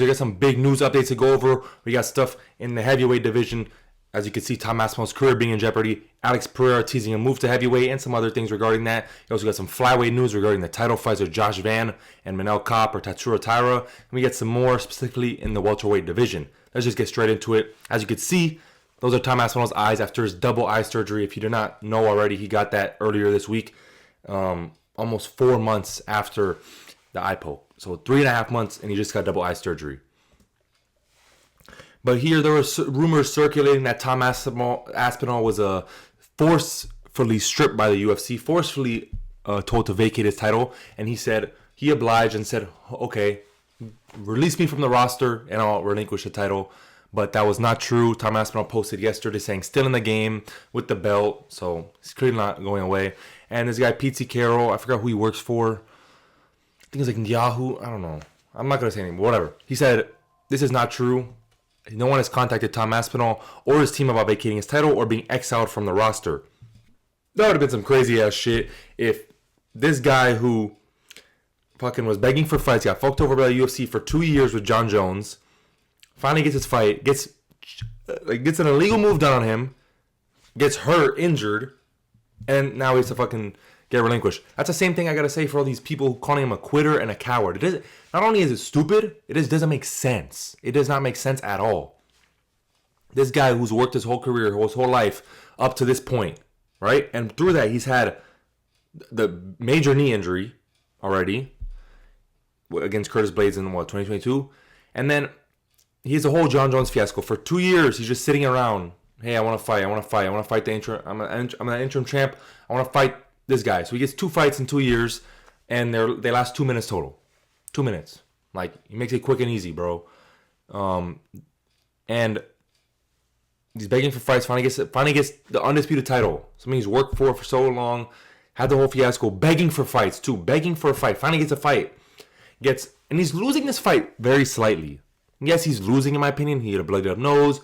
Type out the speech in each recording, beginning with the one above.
We got some big news updates to go over. We got stuff in the heavyweight division. As you can see, Tom Aspinall's career being in jeopardy. Alex Pereira teasing a move to heavyweight and some other things regarding that. You also got some flyweight news regarding the title fights of Josh Van and Manel Kape or Tatsuro Taira. And we get some more specifically in the welterweight division. Let's just get straight into it. As you can see, those are Tom Aspinall's eyes after his double eye surgery. If you did not know already, he got that earlier this week. Almost 4 months after the eye poke. So 3.5 months, and he just got double eye surgery. But here there were rumors circulating that Tom Aspinall was forcefully stripped by the UFC, forcefully told to vacate his title, and he obliged and said, okay, release me from the roster and I'll relinquish the title. But that was not true. Tom Aspinall posted yesterday saying still in the game with the belt, so he's clearly not going away. And this guy, Pete Carroll, I forgot who he works for. I think it's like Yahoo. I don't know. I'm not going to say anything, whatever. He said, this is not true. No one has contacted Tom Aspinall or his team about vacating his title or being exiled from the roster. That would have been some crazy ass shit if this guy who fucking was begging for fights, got fucked over by the UFC for 2 years with John Jones, finally gets his fight, gets an illegal move done on him, gets hurt, injured, and now he has to fucking get relinquished. That's the same thing I gotta say for all these people calling him a quitter and a coward. Not only is it stupid, it just doesn't make sense. It does not make sense at all. This guy who's worked his whole career, his whole life up to this point, right? And through that, he's had the major knee injury already against Curtis Blades in 2022, and then he has a whole John Jones fiasco. For 2 years, he's just sitting around. Hey, I want to fight. I want to fight the interim. I'm an interim champ. I want to fight this guy. So he gets 2 fights in 2 years, and they last 2 minutes total. 2 minutes. Like, he makes it quick and easy, bro. And he's begging for fights. Finally gets the undisputed title. Something he's worked for so long. Had the whole fiasco. Begging for fights, too. Begging for a fight. Finally gets a fight. And he's losing this fight very slightly. Yes, he's losing, in my opinion. He had a blooded up nose.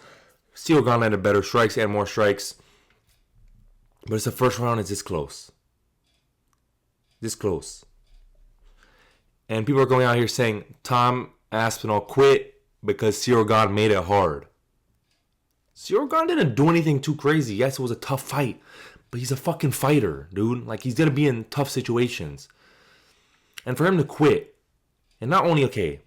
Steel Gon landed better strikes and more strikes. But it's the first round. It's this close. This close. And people are going out here saying Tom Aspinall quit because Ciryl Gane made it hard. Ciryl Gane didn't do anything too crazy. Yes, it was a tough fight. But he's a fucking fighter, dude. Like, he's going to be in tough situations. And for him to quit. And not only, okay,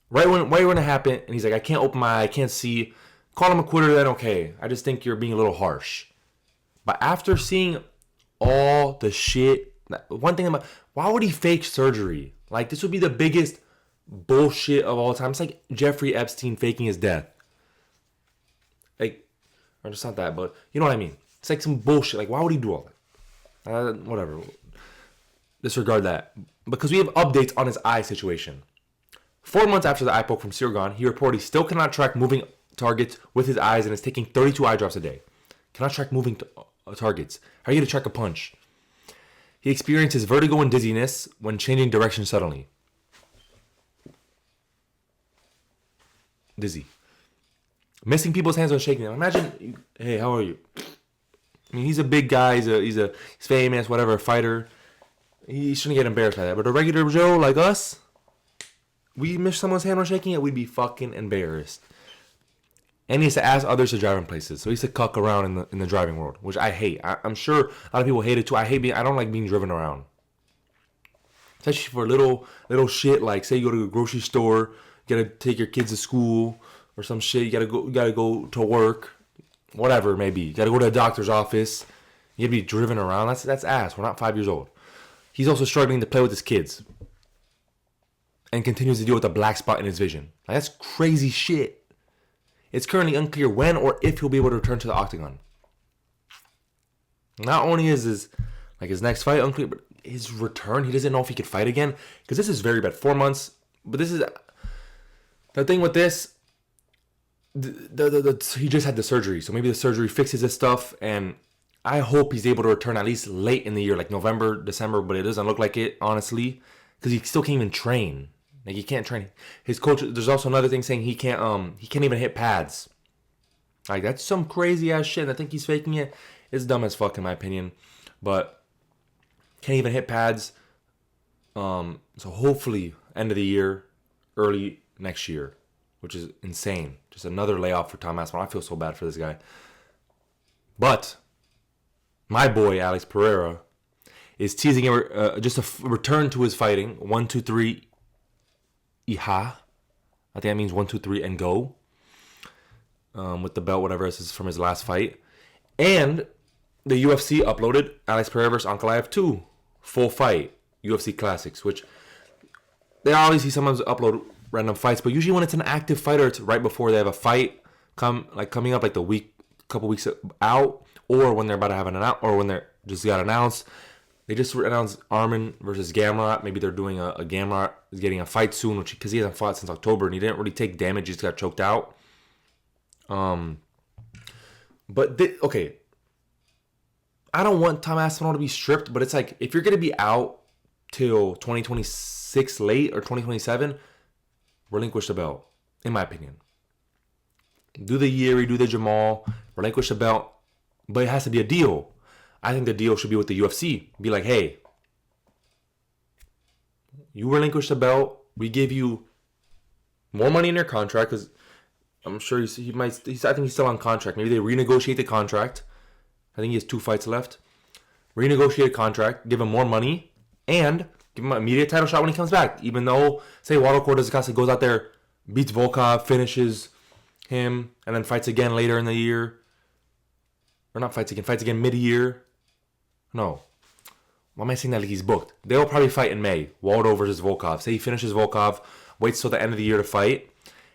right when it happened, and he's like, I can't open my eye, I can't see. Call him a quitter, then okay. I just think you're being a little harsh. But after seeing all the shit, one thing about, why would he fake surgery? Like, this would be the biggest bullshit of all time. It's like Jeffrey Epstein faking his death. Like, or just not that, but you know what I mean. It's like some bullshit. Like, why would he do all that? Whatever. Disregard that. Because we have updates on his eye situation. 4 months after the eye poke from Ciryl Gane, he reported he still cannot track moving targets with his eyes and is taking 32 eye drops a day. Cannot track moving targets. How are you going to track a punch? He experiences vertigo and dizziness when changing direction suddenly. Dizzy. Missing people's hands when shaking them. Imagine, hey, how are you? I mean, he's a big guy. He's famous, whatever, fighter. He shouldn't get embarrassed by that. But a regular Joe like us, we miss someone's hand when shaking it, we'd be fucking embarrassed. And he has to ask others to drive in places. So he has to cuck around in the driving world, which I hate. I'm sure a lot of people hate it too. I don't like being driven around. Especially for little shit, like say you go to a grocery store, you gotta take your kids to school or some shit, you gotta go to work, whatever it may be. You gotta go to a doctor's office. You gotta be driven around. That's ass. We're not 5 years old. He's also struggling to play with his kids. And continues to deal with a black spot in his vision. Like, that's crazy shit. It's currently unclear when or if he'll be able to return to the octagon. Not only is his next fight unclear, but his return, he doesn't know if he could fight again. Because this is very bad. 4 months. But this is... The thing with this... he just had the surgery. So maybe the surgery fixes this stuff. And I hope he's able to return at least late in the year. Like November, December. But it doesn't look like it, honestly. Because he still can't even train. Like, he can't train. His coach, there's also another thing saying he can't even hit pads. Like, that's some crazy ass shit. And I think he's faking it. It's dumb as fuck in my opinion. But can't even hit pads. So hopefully end of the year, early next year. which is insane. Just another layoff for Tom Aspinall. I feel so bad for this guy. But my boy, Alex Pereira, is teasing just a return to his fighting. 1, 2, 3, Iha. I think that means 1, 2, 3, and go. With the belt, whatever this is from his last fight. And the UFC uploaded Alex Pereira versus Ankalaev 2 full fight UFC classics, which they obviously sometimes upload random fights, but usually when it's an active fighter, it's right before they have a fight coming up, like the couple weeks out, or when they're about to have an out, or when they're just got announced. They just announced Arman versus Gamrot. Maybe they're doing a Gamrot is getting a fight soon, which because he hasn't fought since October and he didn't really take damage, he just got choked out. Okay. I don't want Tom Aspinall to be stripped, but it's like if you're gonna be out till 2026 late or 2027, relinquish the belt, in my opinion. Do the Yuri, do the Jamal, relinquish the belt, but it has to be a deal. I think the deal should be with the UFC. Be like, hey, you relinquish the belt, we give you more money in your contract, because I'm sure I think he's still on contract. Maybe they renegotiate the contract. I think he has 2 fights left. Renegotiate a contract, give him more money, and give him an immediate title shot when he comes back. Even though, say, Walter Cortez goes out there, beats Volkov, finishes him, and then fights again later in the year. Or not fights again mid-year. No. Why am I saying that like he's booked? They'll probably fight in May. Waldo versus Volkov. Say he finishes Volkov, waits till the end of the year to fight,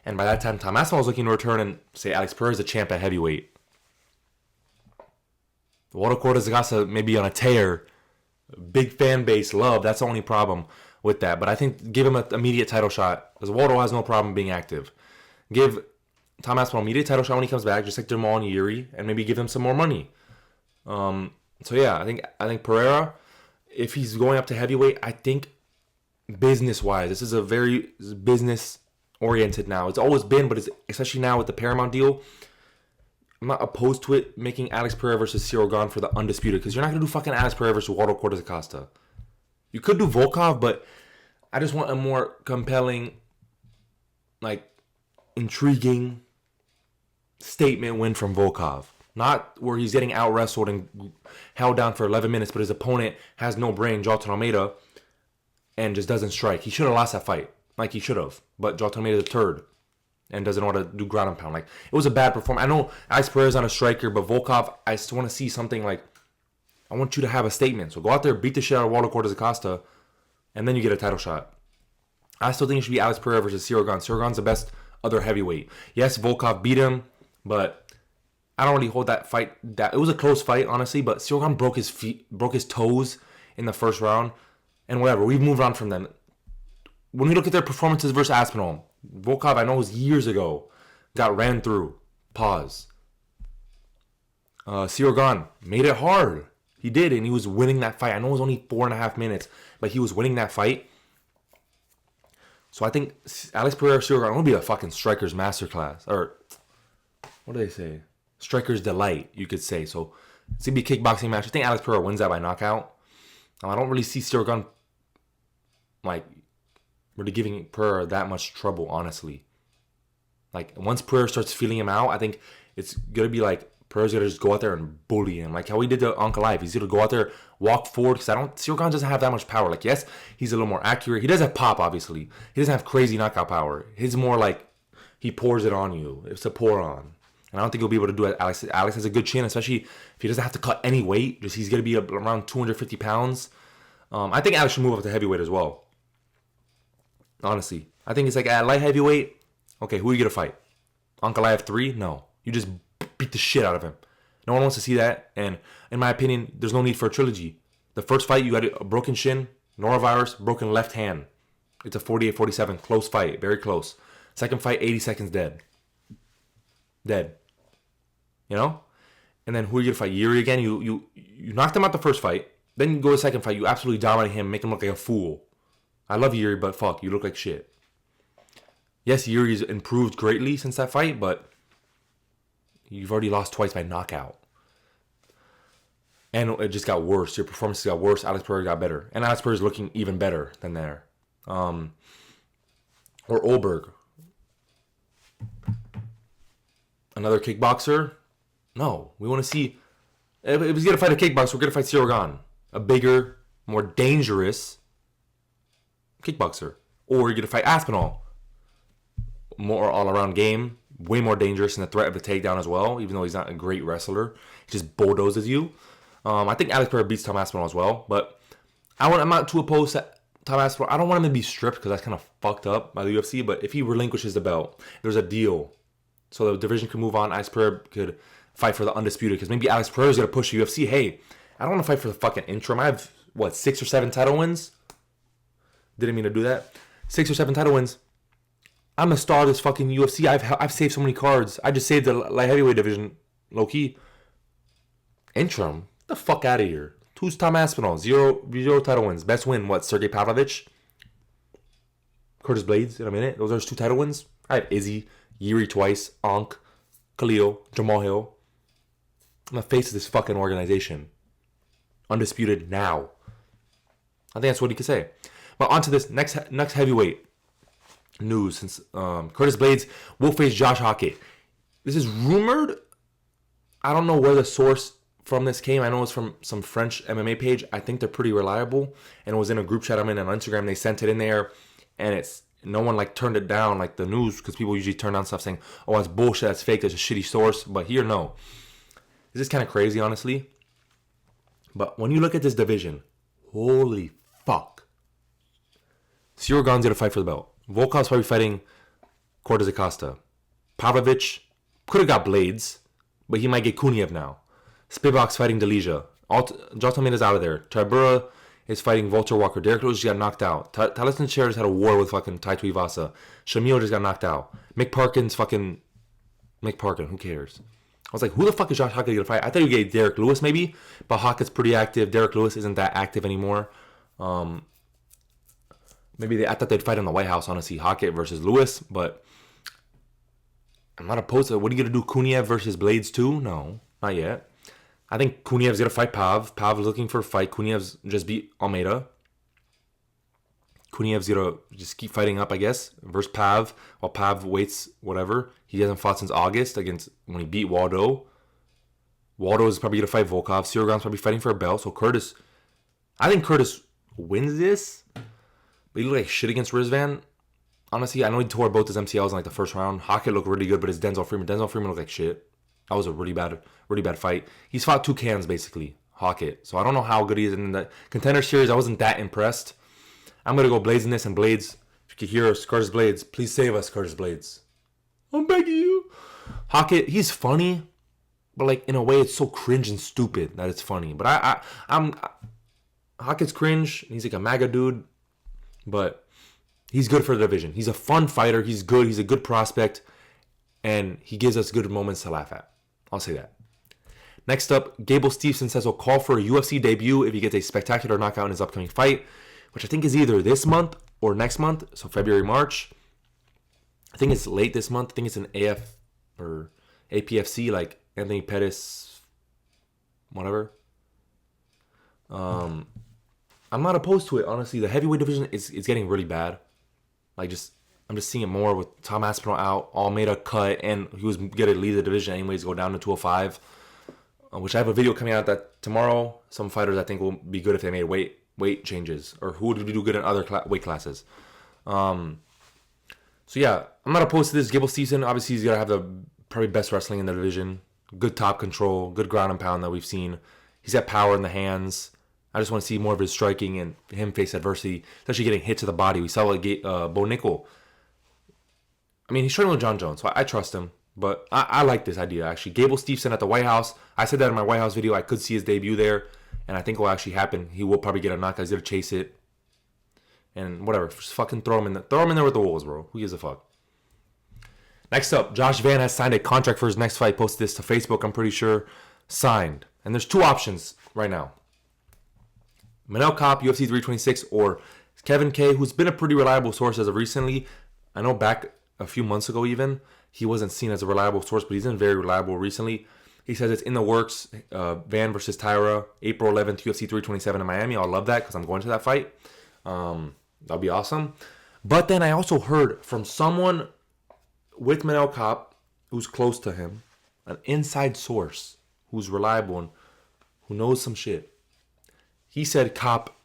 and by that time, Tom Aspinall is looking to return, and say Alex Pereira is the champ at heavyweight. Waldo Cortez maybe on a tear. Big fan base, love. That's the only problem with that. But I think give him an immediate title shot, because Waldo has no problem being active. Give Tom Aspinall an immediate title shot when he comes back, just like Jamal and Yuri, and maybe give him some more money. So yeah, I think Pereira, if he's going up to heavyweight, I think business-wise, this is a very business-oriented now. It's always been, but it's especially now with the Paramount deal. I'm not opposed to it making Alex Pereira versus Cyril Gane for the undisputed, because you're not going to do fucking Alex Pereira versus Waldo Cortez Acosta. You could do Volkov, but I just want a more compelling, like, intriguing statement win from Volkov. Not where he's getting out-wrestled and held down for 11 minutes, but his opponent has no brain, Jolton Almeida, and just doesn't strike. He should have lost that fight. Like, he should have. But Jolton Almeida is the third and doesn't know how to do ground and pound. Like, it was a bad performance. I know Alex Pereira's not a striker, but Volkov, I still want to see something like, I want you to have a statement. So go out there, beat the shit out of Waldo Cortez Acosta, and then you get a title shot. I still think it should be Alex Pereira versus Cyril Gane. Cyril Gane's the best other heavyweight. Yes, Volkov beat him, but I don't really hold that fight. It was a close fight, honestly, but Cyril Gane broke his toes in the first round, and whatever. We've moved on from them. When we look at their performances versus Aspinall, Volkov, I know it was years ago, got ran through. Pause. Cyril Gane made it hard. He did, and he was winning that fight. I know it was only 4.5 minutes, but he was winning that fight. So I think Alex Pereira, Cyril Gane, will be a fucking striker's masterclass. Or, what do they say? Striker's delight, you could say. So it's going to be a kickboxing match. I think Alex Pereira wins that by knockout. I don't really see Cyril Gane, like, really giving Pereira that much trouble, honestly. Like, once Pereira starts feeling him out, I think it's going to be like, Pereira's going to just go out there and bully him. Like how he did to Ankalaev. He's going to go out there, walk forward, because Cyril Gane doesn't have that much power. Like, yes, he's a little more accurate. He does have pop, obviously. He doesn't have crazy knockout power. He's more like, he pours it on you. It's a pour on. And I don't think he'll be able to do it. Alex has a good chin, especially if he doesn't have to cut any weight. Just he's going to be around 250 pounds. I think Alex should move up to heavyweight as well. Honestly. I think it's like at light heavyweight, okay, who are you going to fight? Ankalaev 3? No. You just beat the shit out of him. No one wants to see that. And in my opinion, there's no need for a trilogy. The first fight, you had a broken shin, norovirus, broken left hand. It's a 48-47, close fight, very close. Second fight, 80 seconds dead. Dead. You know? And then who are you going to fight? Yuri again? You knocked him out the first fight. Then you go to the second fight. You absolutely dominate him, make him look like a fool. I love Yuri, but fuck, you look like shit. Yes, Yuri's improved greatly since that fight, but you've already lost twice by knockout. And it just got worse. Your performance got worse. Alex Pereira got better. And Alex Pereira's looking even better than there. Or Olberg. Another kickboxer? No. We want to see... If he's going to fight a kickboxer, we're going to fight Ciryl Gane. A bigger, more dangerous kickboxer. Or you're going to fight Aspinall. More all-around game. Way more dangerous and the threat of a takedown as well. Even though he's not a great wrestler. He just bulldozes you. I think Alex Pereira beats Tom Aspinall as well. But I'm not too opposed to Tom Aspinall. I don't want him to be stripped because that's kind of fucked up by the UFC. But if he relinquishes the belt, there's a deal. So the division could move on. Alex Pereira could fight for the undisputed. Because maybe Alex Pereira is going to push the UFC. Hey, I don't want to fight for the fucking interim. I have, 6 or 7 title wins? Didn't mean to do that. 6 or 7 title wins. I'm a star of this fucking UFC. I've saved so many cards. I just saved the light heavyweight division, low key. Interim? Get the fuck out of here. Who's Tom Aspinall? Zero title wins. Best win, Sergey Pavlovich? Curtis Blades in a minute. Those are his 2 title wins. I have Izzy, Yuri twice, Ankh, Khalil, Jamal Hill. I'm the face of this fucking organization. Undisputed now. I think that's what he could say. But on to this next heavyweight news. Since Curtis Blades will face Josh Hockett. This is rumored. I don't know where the source from this came. I know it's from some French MMA page. I think they're pretty reliable. And it was in a group chat I'm in on Instagram. They sent it in there. And it's no one turned it down like the news. Because people usually turn down stuff saying, oh, that's bullshit. That's fake. That's a shitty source. But here, no. This is kind of crazy, honestly. But when you look at this division, holy fuck. Ciryl Gane's going to fight for the belt. Volkov's probably fighting Cortez Acosta. Pavlovich could have got Blades, but he might get Kuniev now. Spivak's fighting Delija. Jotomin out of there. Tybura is fighting Walter Walker. Derek Lewis just got knocked out. Taliesin Cherries had a war with fucking Tai Tuivasa. Shamil just got knocked out. Mick Parkin, who cares? I was like, who the fuck is Josh Hockett going to fight? I thought you get Derek Lewis maybe, but Hockett's pretty active. Derek Lewis isn't that active anymore. I thought they'd fight in the White House, honestly, Hockett versus Lewis, but I'm not opposed to it. What are you going to do, Kuniev versus Blades too? No, not yet. I think Kuniev's going to fight Pav. Pav is looking for a fight. Kuniev's just beat Almeida. Kuniev's going to just keep fighting up, I guess, versus Pav, while Pav waits, whatever. He hasn't fought since August when he beat Waldo. Waldo is probably going to fight Volkov. Ciryl Gane's probably fighting for a belt. So I think Curtis wins this. But he looked like shit against Rizvan. Honestly, I know he tore both his MCLs in the first round. Hockett looked really good, but his Denzel Freeman looked like shit. That was a really bad fight. He's fought 2 cans, basically, Hockett. So I don't know how good he is in the Contender Series. I wasn't that impressed. I'm going to go Blades in this, and Blades, if you can hear us, Curtis Blades, please save us, Curtis Blades. I'm begging you. Hockett, he's funny, but in a way it's so cringe and stupid that it's funny. But I'm Hockett's cringe. He's like a MAGA dude, but he's good for the division. He's a fun fighter. He's good. He's a good prospect, and he gives us good moments to laugh at. I'll say that. Next up, Gable Steveson says he'll call for a UFC debut if he gets a spectacular knockout in his upcoming fight, which I think is either this month or next month, so February, March. I think it's late this month. I think it's an AF or APFC, like Anthony Pettis, whatever. I'm not opposed to it, honestly. The heavyweight division is getting really bad. I'm just seeing it more with Tom Aspinall out, Almeida cut, and he was going to lead the division anyways, go down to 205, which I have a video coming out that tomorrow. Some fighters I think will be good if they made weight changes, or who would do good in other weight classes. So yeah, I'm not opposed to this. Gable Steveson, obviously he's gonna have the probably best wrestling in the division. Good top control, good ground and pound that we've seen. He's got power in the hands. I just want to see more of his striking and him face adversity, especially getting hit to the body. We saw Bo Nickel. I mean, he's training with John Jones, so I trust him. But I like this idea, actually. Gable Steveson at the White House. I said that in my White House video. I could see his debut there, and I think it will actually happen. He will probably get a knockout. He's going to chase it. And whatever. Just fucking throw him in there with the Wolves, bro. Who gives a fuck? Next up, Josh Van has signed a contract for his next fight. Posted this to Facebook, I'm pretty sure. Signed. And there's 2 options right now. Manel Kopp, UFC 326, or Kevin K, who's been a pretty reliable source as of recently. I know back a few months ago even, he wasn't seen as a reliable source, but he's been very reliable recently. He says it's in the works. Van versus Tyra, April 11th, UFC 327 in Miami. I'll love that because I'm going to that fight. That'll be awesome. But then I also heard from someone with Manel Kopp, who's close to him, an inside source who's reliable and who knows some shit. He said Cop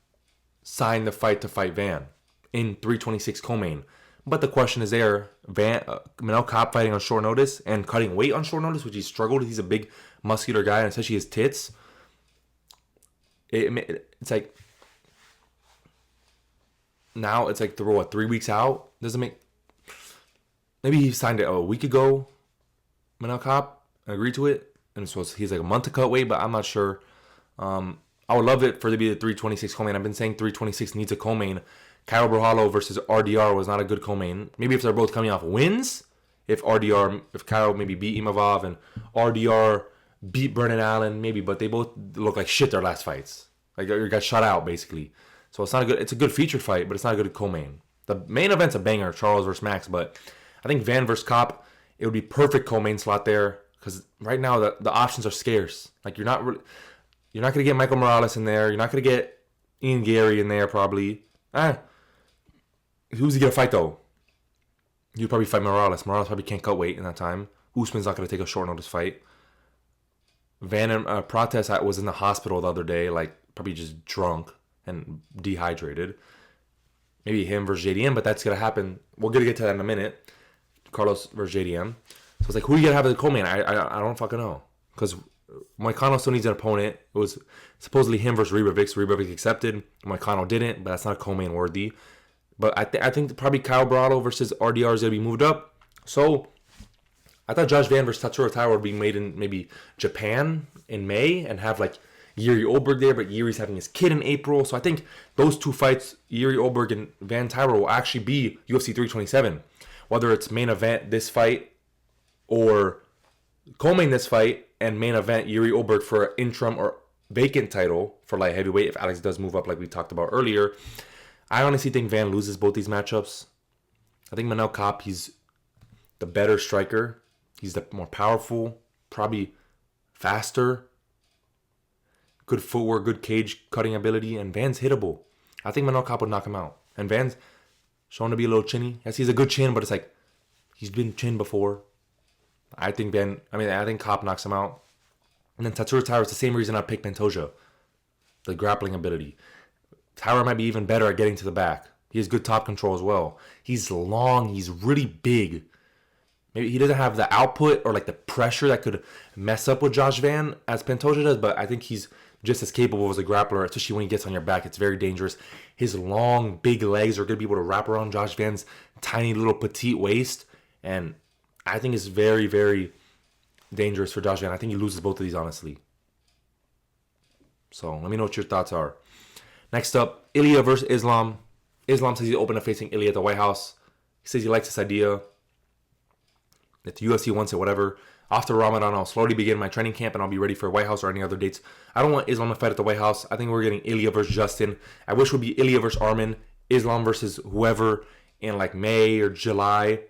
signed the fight to fight Van in 326 co-main. But the question is there, Manel Cop fighting on short notice and cutting weight on short notice, which he struggled. He's a big muscular guy, and especially his tits. It's like, now it's like 3 weeks out. Doesn't make, maybe he signed it a week ago, Manel Cop, and agreed to it. And so he's like a month to cut weight, but I'm not sure. I would love it for it to be the 326 co-main. I've been saying 326 needs a co-main. Kyle Brujalo versus RDR was not a good co-main. Maybe if they're both coming off wins, if Kyle maybe beat Imavov and RDR beat Brennan Allen, maybe, but they both look like shit their last fights. Like they got shut out basically. So it's not a good. It's a good featured fight, but it's not a good co-main. The main event's a banger, Charles versus Max, but I think Van versus Cop, it would be perfect co-main slot there because right now the options are scarce. Like you're not gonna get Michael Morales in there. You're not gonna get Ian Gary in there probably. Who's he gonna fight though? He'd probably fight Morales. Morales probably can't cut weight in that time. Usman's not gonna take a short notice fight. Van and Prates was in the hospital the other day, like probably just drunk and dehydrated. Maybe him versus JDM, but that's gonna happen. We're gonna get to that in a minute. Carlos versus JDM. So it's like, who are you gonna have as a co-main? I don't fucking know, because Moicano still needs an opponent. It was supposedly him versus Ribovic. Ribovic accepted. Moicano didn't, but that's not co-main worthy. But I think probably Kyle Brujalo versus RDR is going to be moved up. So I thought Josh Van versus Tatsuro Taira would be made in maybe Japan in May and have like Yuri Oberg there, but Yuri's having his kid in April. So I think those two fights, Yuri Oberg and Van Taira, will actually be UFC 327. Whether it's main event this fight or co-main this fight and main event Yuri Oberg for an interim or vacant title for light heavyweight if Alex does move up like we talked about earlier. I honestly think Van loses both these matchups. I think Manel Cop, he's the better striker. He's the more powerful, probably faster, good footwork, good cage cutting ability, and Van's hittable. I think Manel Cop would knock him out. And Van's shown to be a little chinny. Yes, he's a good chin, but it's like he's been chin before. I think Cop knocks him out. And then Tatsuro Taira is the same reason I picked Pantoja. The grappling ability. Taira might be even better at getting to the back. He has good top control as well. He's long. He's really big. Maybe he doesn't have the output or like the pressure that could mess up with Josh Van as Pantoja does, but I think he's just as capable as a grappler, especially when he gets on your back. It's very dangerous. His long, big legs are going to be able to wrap around Josh Van's tiny little petite waist, and I think it's very, very dangerous for Josh Van. I think he loses both of these, honestly. So let me know what your thoughts are. Next up, Ilya versus Islam. Islam says he's open to facing Ilya at the White House. He says he likes this idea. If the UFC wants it, whatever. After Ramadan, I'll slowly begin my training camp and I'll be ready for White House or any other dates. I don't want Islam to fight at the White House. I think we're getting Ilya versus Justin. I wish it would be Ilya versus Armin. Islam versus whoever in like May or July.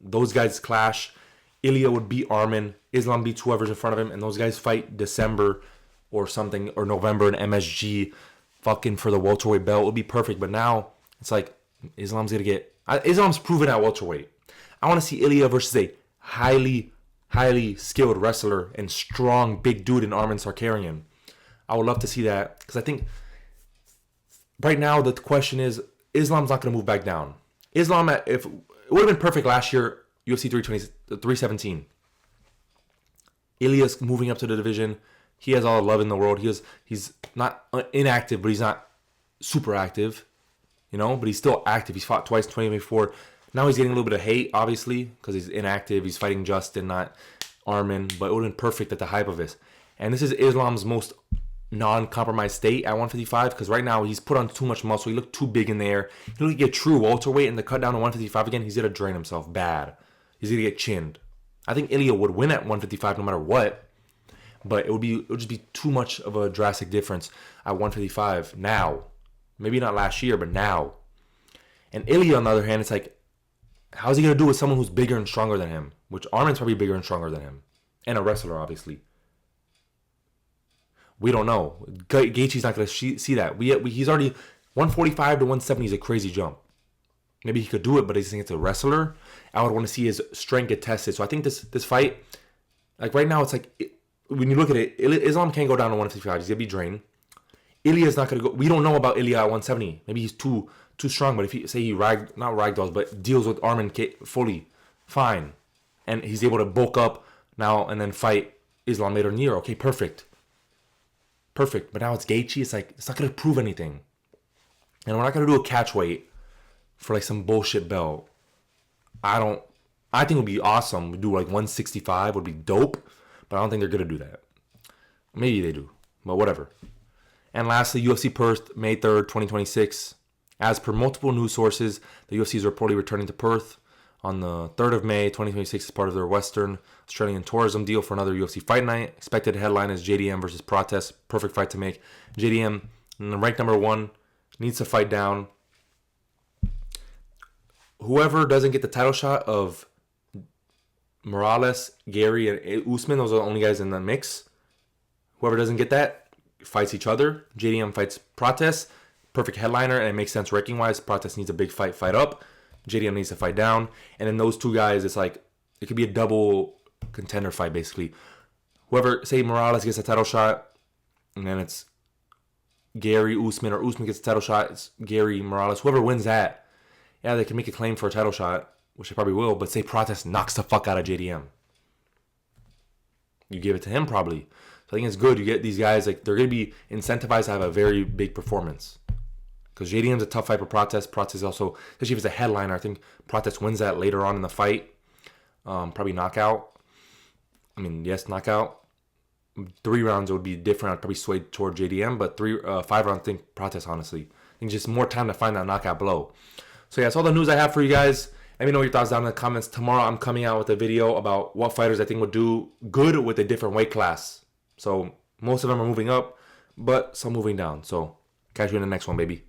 Those guys clash. Ilya would beat Armin. Islam beats whoever's in front of him. And those guys fight December or something, or November in MSG. Fucking for the welterweight belt. It would be perfect. But now, it's like, Islam's going to get... Islam's proven at welterweight. I want to see Ilya versus a highly skilled wrestler and strong, big dude in Armin Sarkarian. I would love to see that. Because I think, right now, the question is, Islam's not going to move back down. Islam, if it would have been perfect last year, UFC 317. Ilya's moving up to the division. He has all the love in the world. He's not inactive, but he's not super active, but he's still active. He's fought twice in 2024. Now he's getting a little bit of hate, obviously, because he's inactive. He's fighting Justin, not Armin, but it would have been perfect at the hype of this. And this is Islam's most non-compromised state at 155, because right now he's put on too much muscle. He looked too big in there. He looked like a true welterweight, and the cut down to 155 again, he's going to drain himself bad. He's going to get chinned. I think Ilya would win at 155 no matter what. But it would just be too much of a drastic difference at 155 now. Maybe not last year, but now. And Ilya, on the other hand, it's like, how's he going to do with someone who's bigger and stronger than him? Which Armin's probably bigger and stronger than him. And a wrestler, obviously. We don't know. Gaethje's not going to see that. He's already 145 to 170 is a crazy jump. Maybe he could do it, but he's saying it's a wrestler. I would want to see his strength get tested. So I think this fight... Like right now, it's like when you look at it, Islam can't go down to 155. He's gonna be drained. Ilya's not gonna go. We don't know about Ilya at 170. Maybe he's too strong. But if he say he not ragdolls, but deals with Arman fully, fine, and he's able to bulk up now and then fight Islam later in the year. Okay, perfect. But now it's Gaethje. It's like it's not gonna prove anything, and we're not gonna do a catch weight for like some bullshit belt. I think it would be awesome. We do like 165 would be dope, but I don't think they're gonna do that. Maybe they do, but whatever. And lastly, UFC Perth, May 3rd, 2026. As per multiple news sources, the UFC is reportedly returning to Perth on the 3rd of May, 2026 as part of their Western Australian tourism deal for another UFC fight night. Expected headline is JDM versus Prates. Perfect fight to make. JDM, ranked number 1, needs to fight down. Whoever doesn't get the title shot of Morales, Gary, and Usman, those are the only guys in the mix. Whoever doesn't get that fights each other. JDM fights Prates. Perfect headliner, and it makes sense ranking-wise. Prates needs a big fight up. JDM needs to fight down. And then those two guys, it's like, it could be a double contender fight, basically. Whoever, say Morales gets a title shot, and then it's Gary, Usman, or Usman gets a title shot, it's Gary, Morales. Whoever wins that, yeah, they can make a claim for a title shot, which they probably will, but say Prates knocks the fuck out of JDM. You give it to him, probably. So I think it's good. You get these guys, like, they're going to be incentivized to have a very big performance. Because JDM's a tough fight for Prates. Prates also, especially if it's a headliner, I think Prates wins that later on in the fight. Probably knockout. I mean, yes, knockout. 3 rounds would be different. I'd probably sway toward JDM, but 5 rounds, I think Prates, honestly. I think just more time to find that knockout blow. So yeah, that's all the news I have for you guys. Let me know your thoughts down in the comments. Tomorrow I'm coming out with a video about what fighters I think would do good with a different weight class. So most of them are moving up, but some moving down. So catch you in the next one, baby.